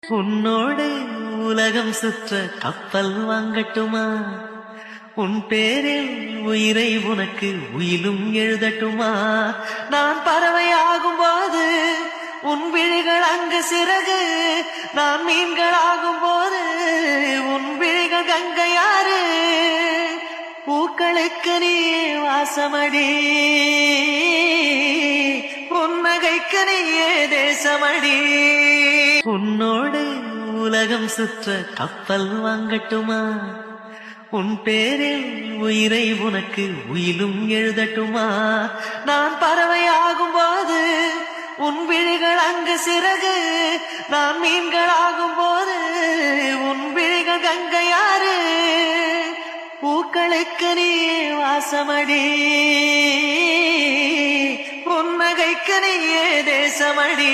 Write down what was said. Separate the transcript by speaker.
Speaker 1: உன்னோடு உலகம் சுற்ற கப்பல் வாங்கட்டுமா? உன் பேரில் உயிரை உனக்கு உயிலும் எழுதட்டுமா? நான் பறவையாகும் போது உன் விழிகள் அங்கு சிறகு, நான் மீன்கள் ஆகும் போது உன் விழிகள் கங்கையாறு. பூக்களுக்கு நீ வாசமடி, புன்னகைக்கு நீயே தேசமடி. உன்னோடு உலகம் சுற்ற கப்பல் வாங்கட்டுமா? உன் பேரில் உயிரை உனக்கு உயிலும் எழுதட்டுமா? நான் பறவையாகும் போது உன் விழிகள் அங்கு சிறகு, நான் மீன்கள் ஆகும் போது உன் விழிகள் கங்கையாறு. பூக்களுக்கு நீ வாசமடி, புன்னகைக்கு நீயே தேசமடி.